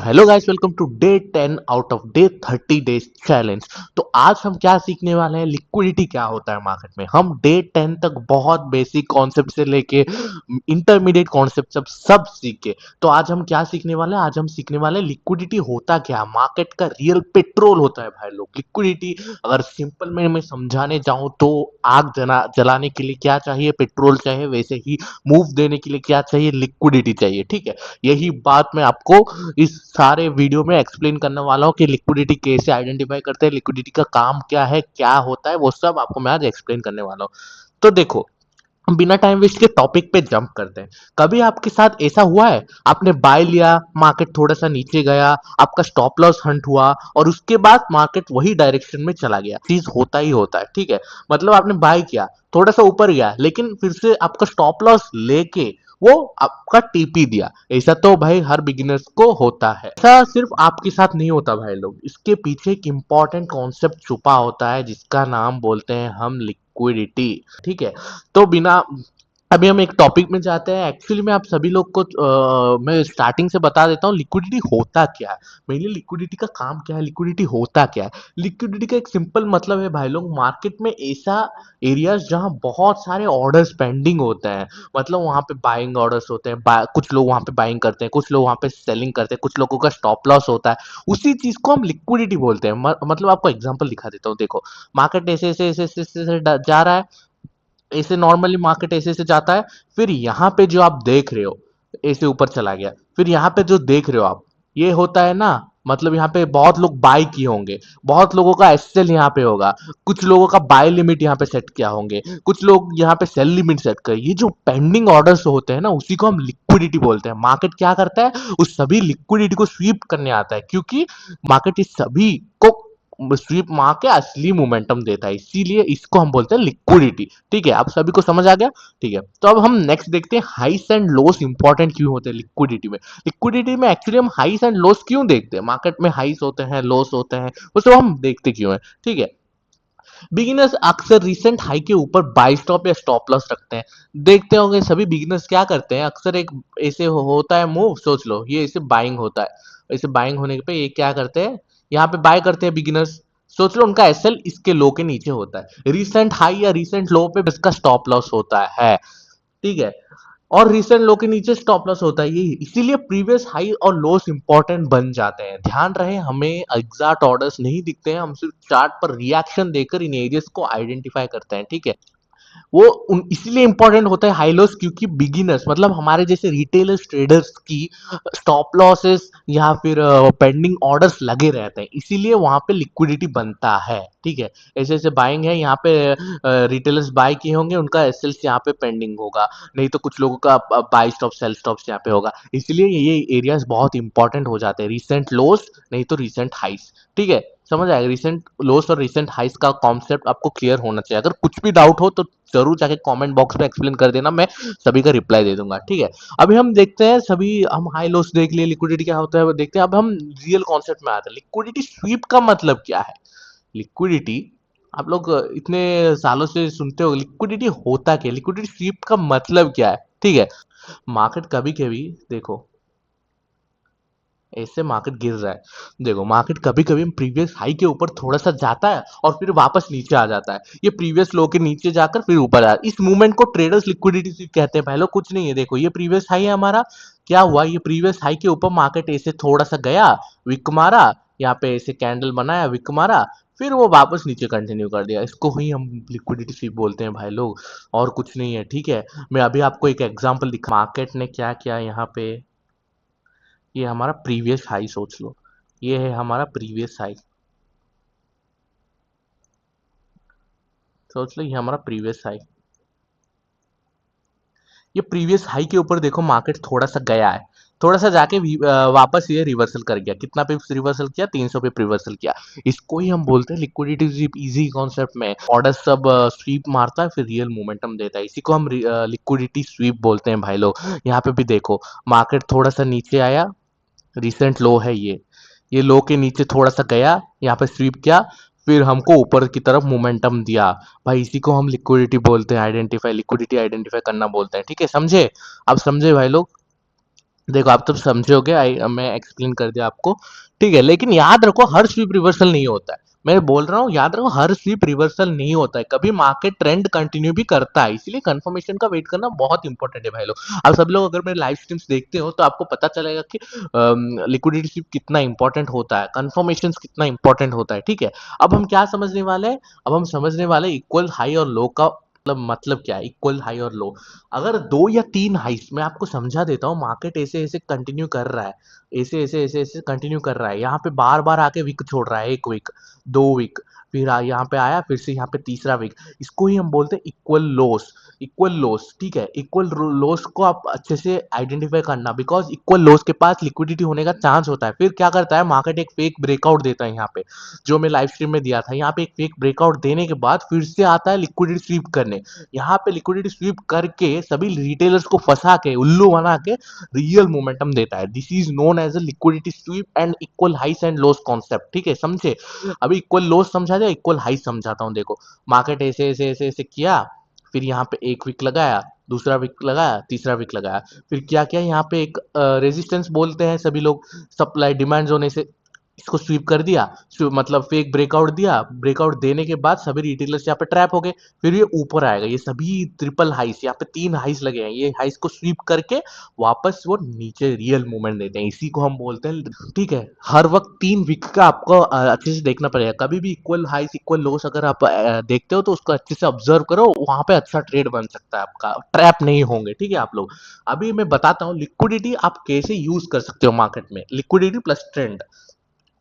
Hello guys, welcome to day 10 out of day 30 days challenge. तो आज हम क्या सीखने वाले हैं, लिक्विडिटी क्या होता है मार्केट में। हम डे 10 तक बहुत बेसिक कॉन्सेप्ट से लेके इंटरमीडिएट कॉन्सेप्ट सब सीखे। तो आज हम क्या सीखने वाले हैं, आज हम सीखने वाले हैं लिक्विडिटी होता क्या, मार्केट का रियल पेट्रोल होता है भाई लोग। लिक्विडिटी अगर सिंपल में मैं समझाने जाऊं तो आग जलाने के लिए क्या चाहिए, पेट्रोल चाहिए। वैसे ही मूव देने के लिए क्या चाहिए, लिक्विडिटी चाहिए। ठीक है, यही बात मैं आपको इस सारे वीडियो में एक्सप्लेन करने वाला हूँ कि लिक्विडिटी कैसे आइडेंटिफाई करते हैं, लिक्विडिटी का काम क्या है, क्या होता है, वो सब आपको मैं आज एक्सप्लेन करने वाला हूँ। तो देखो, हम बिना टाइम वेस्ट के टॉपिक पे जंप करते हैं। कभी आपके साथ ऐसा हुआ है, आपने बाय लिया, मार्केट थोड़ा सा नीचे गया, आपका स्टॉप लॉस हंट हुआ और उसके बाद मार्केट वही डायरेक्शन में चला गया। चीज होता ही होता है, ठीक है। मतलब आपने बाय किया, थोड़ा सा ऊपर गया, लेकिन फिर से आपका स्टॉप लॉस लेके वो आपका टीपी दिया। ऐसा तो भाई हर बिगिनर्स को होता है। ऐसा सिर्फ आपके साथ नहीं होता भाई लोग, इसके पीछे एक इंपॉर्टेंट कॉन्सेप्ट छुपा होता है जिसका नाम बोलते हैं हम लिक्विडिटी। ठीक है, तो बिना अभी हम एक टॉपिक में जाते हैं। एक्चुअली मैं आप सभी लोग को मैं स्टार्टिंग से बता देता हूँ लिक्विडिटी होता क्या है। मेनली लिक्विडिटी का काम क्या है, लिक्विडिटी होता क्या है। लिक्विडिटी का एक सिंपल मतलब है भाई लोग, मार्केट में ऐसा एरियाज जहां बहुत सारे ऑर्डर्स पेंडिंग होते हैं। मतलब वहां पे बाइंग ऑर्डर्स होते हैं, कुछ लोग वहां पे बाइंग करते हैं, कुछ लोग वहां पे सेलिंग करते हैं, कुछ लोगों का स्टॉप लॉस होता है। उसी चीज को हम लिक्विडिटी बोलते हैं। मतलब आपको एग्जांपल दिखा देता हूँ। देखो, मार्केट ऐसे ऐसे ऐसे ऐसे ऐसे ऐसे जा रहा है, ऐसे नॉर्मली मार्केट ऐसे ऐसे जाता है। फिर यहाँ पे जो आप देख रहे हो, ऐसे ऊपर चला गया। फिर यहाँ पे जो देख रहे हो आप, ये होता है ना, मतलब यहाँ पे बहुत लोग बाय किए होंगे, बहुत लोगों का एसएल यहाँ पे होगा, कुछ लोगों का बाय लिमिट यहाँ पे सेट किया होंगे, कुछ लोग यहाँ पे सेल लिमिट सेट कर। ये जो पेंडिंग ऑर्डर्स होते हैं ना, उसी को हम लिक्विडिटी बोलते हैं। मार्केट क्या करता है, उस सभी लिक्विडिटी को स्वीप करने आता है, क्योंकि मार्केट इस सभी को स्वीप मार के असली मोमेंटम देता है, इसीलिए इसको हम बोलते हैं लिक्विडिटी। ठीक है, आप सभी को समझ आ गया। ठीक है, तो अब हम नेक्स्ट देखते हैं हाइस एंड लोस इंपॉर्टेंट क्यों होते हैं लिक्विडिटी में। लिक्विडिटी में एक्चुअली हम हाइस एंड लोस क्यों देखते हैं, मार्केट में हाइस होते हैं, लोस होते हैं, वो सब हम देखते क्यों है। ठीक है, बिगिनर्स अक्सर रिसेंट हाई के ऊपर बाय स्टॉप या स्टॉप लॉस रखते हैं। देखते होंगे सभी बिगिनर्स क्या करते हैं, अक्सर एक ऐसे होता है मूव, सोच लो ये ऐसे बाइंग होता है। ऐसे बाइंग होने पे ये क्या करते हैं, यहाँ पे बाय करते हैं बिगिनर्स। सोच लो उनका एसएल इसके लो के नीचे होता है, रिसेंट हाई या रिसेंट लो पे इसका स्टॉप लॉस होता है। ठीक है, और रिसेंट लो के नीचे स्टॉप लॉस होता है, यही इसीलिए प्रीवियस हाई और लोस इंपॉर्टेंट बन जाते हैं। ध्यान रहे, हमें एग्जैक्ट ऑर्डर्स नहीं दिखते हैं, हम सिर्फ चार्ट पर रिएक्शन देकर इन एरियाज को आइडेंटिफाई करते हैं। ठीक है, वो इसीलिए इंपॉर्टेंट होता है हाई लॉस, क्योंकि बिगिनर्स मतलब हमारे जैसे रिटेलर्स ट्रेडर्स की स्टॉप लॉसेस या फिर पेंडिंग ऑर्डर्स लगे रहते हैं, इसीलिए वहां पे लिक्विडिटी बनता है। ठीक है, ऐसे ऐसे बाइंग है, यहाँ पे रिटेलर्स बाय किए होंगे, उनका एसएल यहाँ पे पेंडिंग होगा, नहीं तो कुछ लोगों का बाय स्टॉप सेल स्टॉप्स यहाँ पे होगा। इसलिए ये एरियाज बहुत इंपॉर्टेंट हो जाते हैं, रिसेंट लोस नहीं तो रिसेंट हाइस। ठीक है, समझ आएगा, रिसेंट लोस और रिसेंट हाइस का कॉन्सेप्ट आपको क्लियर होना चाहिए। अगर कुछ भी डाउट हो तो जरूर जाके कमेंट बॉक्स में एक्सप्लेन कर देना, मैं सभी का रिप्लाई दे दूंगा। ठीक है, अभी हम देखते हैं, सभी हम हाई लोस देख लिए, लिक्विडिटी क्या होता है वो देखते हैं। अब हम रियल कॉन्सेप्ट में आते हैं, लिक्विडिटी स्वीप का मतलब क्या है। लिक्विडिटी, आप लोग इतने सालों से सुनते हो, लिक्विडिटी होता क्या है, लिक्विडिटी स्वीप का मतलब क्या है। ठीक है, मार्केट कभी कभी देखो ऐसे मार्केट गिर रहा है, देखो मार्केट कभी कभी प्रीवियस हाई के ऊपर थोड़ा सा जाता है और फिर वापस नीचे आ जाता है, ये प्रीवियस लो के नीचे जाकर फिर ऊपर आ, इस मूवमेंट को ट्रेडर्स लिक्विडिटी स्वीप कहते हैं। पहले कुछ नहीं है, देखो ये प्रीवियस हाई है हमारा, क्या हुआ, ये प्रीवियस हाई के ऊपर मार्केट ऐसे थोड़ा सा गया, विक मारा, यहाँ पे ऐसे कैंडल बनाया, विक मारा, फिर वो वापस नीचे कंटिन्यू कर दिया, इसको ही हम लिक्विडिटी स्वीप बोलते हैं भाई लोग, और कुछ नहीं है। ठीक है, मैं अभी आपको एक एग्जांपल दिखा, मार्केट ने क्या किया यहाँ पे, ये हमारा प्रीवियस हाई सोच लो, ये है हमारा प्रीवियस हाई, सोच लो ये हमारा प्रीवियस हाई। ये प्रीवियस हाई के ऊपर देखो मार्केट थोड़ा सा गया है, थोड़ा सा जाके वापस ये रिवर्सल कर गया, कितना पे रिवर्सल किया, 300 पे रिवर्सल किया। इसको ही हम बोलते हैं लिक्विडिटी स्वीप। इजी कॉन्सेप्ट में ऑर्डर सब स्वीप मारता है, फिर रियल मोमेंटम देता है, इसी को हम लिक्विडिटी स्वीप बोलते हैं भाई लोग। यहाँ पे भी देखो, मार्केट थोड़ा सा नीचे आया, रिसेंट लो है ये लो के नीचे थोड़ा सा गया, यहाँ पे स्वीप किया, फिर हमको ऊपर की तरफ मोमेंटम दिया। भाई इसी को हम लिक्विडिटी बोलते हैं, आइडेंटिफाई, लिक्विडिटी आइडेंटिफाई करना बोलते हैं। ठीक है, समझे, आप समझे भाई लोग। देखो आप तो समझोगे, मैं एक्सप्लेन कर दिया आपको, ठीक है। लेकिन याद रखो हर स्वीप रिवर्सल नहीं होता है। मैं बोल रहा हूँ याद रखो हर स्वीप रिवर्सल नहीं होता है, कभी मार्केट ट्रेंड कंटिन्यू भी करता है, इसलिए कंफर्मेशन का वेट करना बहुत इंपॉर्टेंट है भाई लोग। अब सब लोग अगर मेरे लाइव स्ट्रीम्स देखते हो तो आपको पता चलेगा कि लिक्विडिटी स्वीप कितना इंपॉर्टेंट होता है, कंफर्मेशन कितना इंपॉर्टेंट होता है, ठीक है। अब हम क्या समझने वाले हैं, अब हम समझने वाले इक्वल हाई और लो का मतलब क्या है, इक्वल हाई और लो। अगर दो या तीन हाइस मैं आपको समझा देता हूँ, मार्केट ऐसे ऐसे कंटिन्यू कर रहा है, ऐसे ऐसे ऐसे ऐसे कंटिन्यू कर रहा है, यहाँ पे बार बार आके वीक छोड़ रहा है, 1 वीक 2 वीक, फिर यहाँ पे आया, फिर से यहाँ पे तीसरा वीक, इसको ही हम बोलते हैं इक्वल लोस। इक्वल लोस, ठीक है। इक्वल लोस को आप अच्छे से आइडेंटिफाई करना, बिकॉज इक्वल लोस के पास लिक्विडिटी होने का चांस होता है। फिर क्या करता है मार्केट, एक फेक ब्रेकआउट देता है यहाँ पे, जो मैं लाइव स्ट्रीम में दिया था, यहाँ पे एक फेक ब्रेकआउट देने के बाद फिर से आता है लिक्विडिटी स्वीप करने। यहाँ पे लिक्विडिटी स्वीप करके सभी रिटेलर्स को फंसा के, उल्लू बना के रियल मोमेंटम देता है। This is known as a liquidity sweep and equal highs and lows concept, ठीक है, समझे। अभी इक्वल लोस समझा जाए, इक्वल हाइस समझाता हूँ। देखो मार्केट ऐसे ऐसे ऐसे ऐसे किया, फिर यहाँ पे 1 वीक लगाया, दूसरा वीक लगाया, तीसरा वीक लगाया, फिर क्या किया, यहाँ पे एक रेजिस्टेंस बोलते हैं सभी लोग, सप्लाई डिमांड जोन ऐसे इसको स्वीप कर दिया, मतलब फेक ब्रेकआउट दिया, ब्रेकआउट देने के बाद सभी रिटेलर्स यहाँ पे ट्रैप हो गए। फिर ये ऊपर आएगा, ये सभी ट्रिपल हाइस, यहाँ पे 3 हाइस लगे हैं, ये हाइस को स्वीप करके वापस वो नीचे रियल मूवमेंट देते हैं, इसी को हम बोलते हैं, ठीक है। हर वक्त 3 वीक का आपको अच्छे से देखना पड़ेगा, कभी भी इक्वल हाइस इक्वल लोस अगर आप देखते हो तो उसको अच्छे से ऑब्जर्व करो, वहां पे अच्छा ट्रेड बन सकता है आपका, ट्रैप नहीं होंगे, ठीक है आप लोग। अभी मैं बताता हूँ लिक्विडिटी आप कैसे यूज कर सकते हो मार्केट में, लिक्विडिटी प्लस ट्रेंड।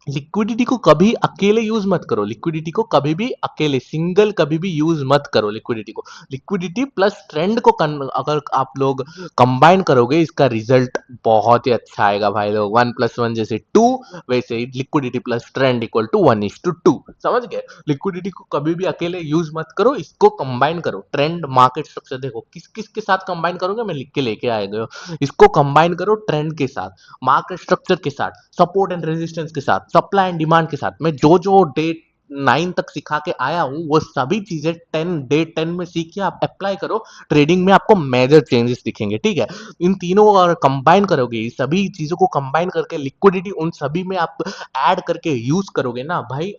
लिक्विडिटी को कभी अकेले यूज मत करो, लिक्विडिटी को कभी भी अकेले सिंगल कभी भी यूज मत करो लिक्विडिटी को। लिक्विडिटी प्लस ट्रेंड को अगर आप लोग कंबाइन करोगे, इसका रिजल्ट बहुत ही अच्छा आएगा भाई लोग। 1+1 जैसे 2, वैसे ही liquidity plus trend equal to 1:2, समझ गए। लिक्विडिटी को कभी भी अकेले यूज मत करो, इसको कंबाइन करो। ट्रेंड मार्केट स्ट्रक्चर देखो किस किस के साथ कंबाइन करोगे, मैं लिख के लेके आएगा, इसको कंबाइन करो ट्रेंड के साथ, मार्केट स्ट्रक्चर के साथ, सपोर्ट एंड रेजिस्टेंस के साथ, सप्लाई एंड डिमांड के साथ। मैं जो जो डे 9 तक सिखा के आया हूं वो सभी चीजें 10 में सीख के आप अप्लाई करो, ट्रेडिंग में आपको मेजर चेंजेस दिखेंगे, ठीक है। इन तीनों को अगर कंबाइन करोगे, सभी चीजों को कंबाइन करके लिक्विडिटी उन सभी में आप ऐड करके यूज करोगे ना भाई,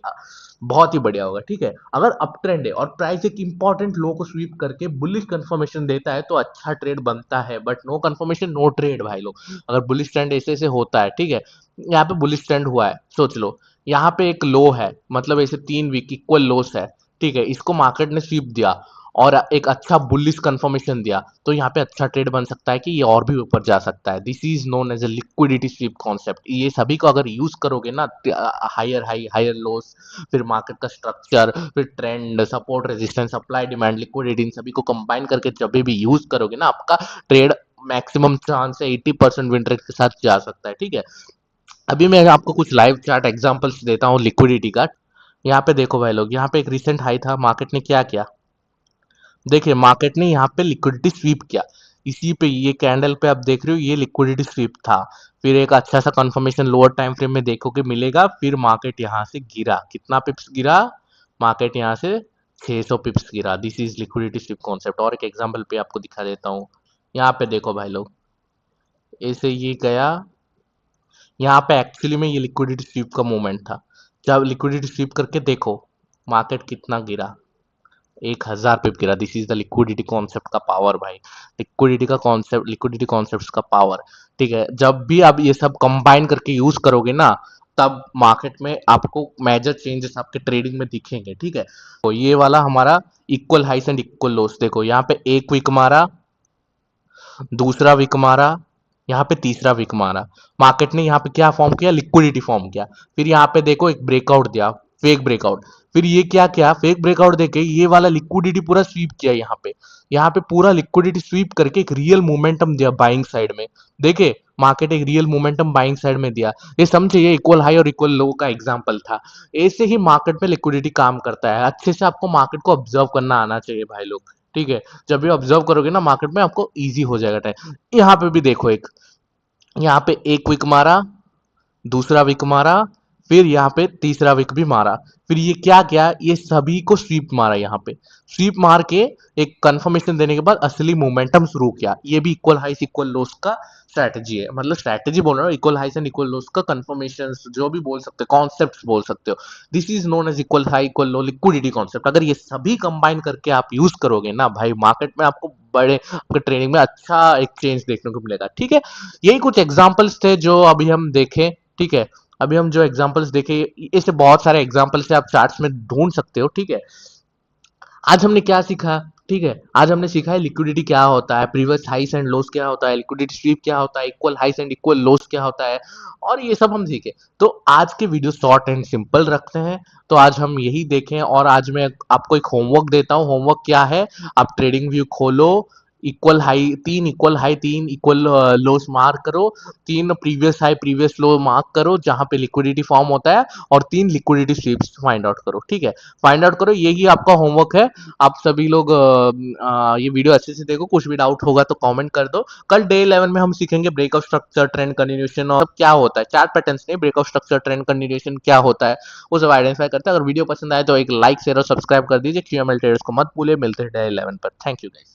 बहुत ही बढ़िया होगा, ठीक है। अगर अप ट्रेंड है और प्राइस एक इंपॉर्टेंट लो को स्वीप करके बुलिश कंफर्मेशन देता है तो अच्छा ट्रेड बनता है, but no confirmation no trade भाई लोग। अगर बुलिश ट्रेंड ऐसे ऐसे होता है, ठीक है, यहाँ पे बुलिश ट्रेंड हुआ है, सोच लो यहाँ पे एक लो है, मतलब ऐसे 3 वीक इक्वल लोस है, ठीक है, इसको मार्केट ने स्वीप दिया और एक अच्छा बुलिश कंफर्मेशन दिया, तो यहाँ पे अच्छा ट्रेड बन सकता है कि ये और भी ऊपर जा सकता है। This is known as a liquidity sweep concept. ये सभी को अगर यूज करोगे ना, हायर हाई हायर लोस, फिर मार्केट का स्ट्रक्चर, फिर trend, support resistance, supply demand, liquidity, इन सभी को कंबाइन करके जब भी यूज करोगे ना, आपका ट्रेड मैक्सिमम चांस है 80% विन रेट के साथ जा सकता है, ठीक है। अभी मैं आपको कुछ लाइव चार्ट एग्जांपल्स देता हूँ लिक्विडिटी का। यहाँ पे देखो भाई लोग, यहाँ पे एक रिसेंट हाई था, मार्केट ने क्या किया, देखिए मार्केट ने यहाँ पे लिक्विडिटी स्वीप किया, इसी पे ये कैंडल पे आप देख रहे हो, ये लिक्विडिटी स्वीप था। फिर एक अच्छा सा कंफर्मेशन लोअर टाइम फ्रेम में देखोगे मिलेगा, फिर मार्केट यहाँ से गिरा, कितना पिप्स गिरा, मार्केट यहाँ से 600 पिप्स गिरा। This is liquidity sweep concept. और एक एग्जांपल पे आपको दिखा देता हूँ, यहाँ पे देखो भाई लोग, ऐसे ये गया, यहाँ पे एक्चुअली में ये लिक्विडिटी स्वीप का मूवमेंट था। जब लिक्विडिटी स्वीप करके देखो मार्केट कितना गिरा, 1,000 पिप गिरा। This is the liquidity concept का पावर भाई, लिक्विडिटी का कॉन्सेप्ट, लिक्विडिटी कॉन्सेप्ट का पावर, ठीक है। जब भी आप ये सब कंबाइन करके यूज करोगे ना, तब मार्केट में आपको मेजर चेंजेस आपके ट्रेडिंग में दिखेंगे, ठीक है। तो ये वाला हमारा equal highs and equal loss, देखो यहाँ पे 1 वीक मारा, दूसरा वीक मारा, यहाँ पे तीसरा वीक मारा, मार्केट ने यहाँ पे क्या फॉर्म किया, लिक्विडिटी फॉर्म किया। फिर यहाँ पे देखो एक ब्रेकआउट दिया, फेक ब्रेकआउट, फिर ये क्या किया, फेक ब्रेकआउट देके ये वाला लिक्विडिटी पूरा स्वीप किया, यहाँ पे पूरा लिक्विडिटी स्वीप करके एक रियल मोमेंटम दिया बाइंग साइड में। देखे मार्केट एक रियल मोमेंटम बाइंग साइड में दिया, ये समझे, ये इक्वल हाई और इक्वल लो का एग्जांपल था। ऐसे ही मार्केट में लिक्विडिटी काम करता है, अच्छे से आपको मार्केट को ऑब्जर्व करना आना चाहिए भाई लोग, ठीक है। जब भी ऑब्जर्व करोगे ना मार्केट में, आपको इजी हो जाएगा टाइम। यहाँ पे भी देखो एक, यहाँ पे 1 वीक मारा, दूसरा वीक मारा, फिर यहाँ पे तीसरा विक भी मारा, फिर ये क्या किया, ये सभी को स्वीप मारा, यहाँ पे स्वीप मार के एक कंफर्मेशन देने के बाद असली मोमेंटम शुरू किया। ये भी इक्वल हाइस इक्वल लोस का स्ट्रैटेजी है, मतलब स्ट्रैटेजी बोल रहा हूँ, equal highs and equal lows का कंफर्मेशन जो भी बोल सकते हो, कॉन्सेप्ट बोल सकते हो। This is known as equal high equal low liquidity concept. अगर ये सभी कंबाइन करके आप यूज करोगे ना भाई, मार्केट में आपको बड़े आपके ट्रेडिंग में अच्छा एक चेंज देखने को मिलेगा। ठीक है, यही कुछ एग्जांपल्स थे जो अभी हम देखें। ठीक है, अभी हम जो एग्जांपल्स देखे, ऐसे बहुत सारे एग्जांपल्स से आप चार्ट्स में ढूंढ सकते हो। ठीक है, आज हमने क्या सीखा? ठीक है, आज हमने सीखा है लिक्विडिटी क्या होता है, प्रीवियस हाइस एंड लोस क्या होता है, लिक्विडिटी स्वीप क्या होता है, equal highs and equal loss क्या होता है, और ये सब हम सीखे। तो आज के वीडियो शॉर्ट एंड सिंपल रखते हैं, तो आज हम यही देखें। और आज मैं आपको एक होमवर्क देता हूँ। होमवर्क क्या है? आप ट्रेडिंग व्यू खोलो, इक्वल हाई तीन इक्वल लोस मार्क करो, तीन प्रीवियस हाई प्रीवियस लो मार्क करो जहां पे लिक्विडिटी फॉर्म होता है, और तीन लिक्विडिटी स्वीप्स फाइंड आउट करो। ठीक है, फाइंड आउट करो, यही आपका होमवर्क है। आप सभी लोग ये वीडियो अच्छे से देखो, कुछ भी डाउट होगा तो कमेंट कर दो। कल डे 11 में हम सीखेंगे ब्रेकआउट स्ट्रक्चर, ट्रेंड कंटिन्यूएशन, और क्या होता है चार पैटर्न्स नहीं, ब्रेकआउट स्ट्रक्चर, ट्रेंड कंटिन्यूएशन क्या होता है वो सब आइडेंटिफाई करते हैं। अगर वीडियो पसंद आए तो एक लाइक शेयर और सब्सक्राइब कर दीजिए। क्यूएमएल ट्रेडर्स को मत भूले। मिलते हैं डे 11 पर। Thank you guys.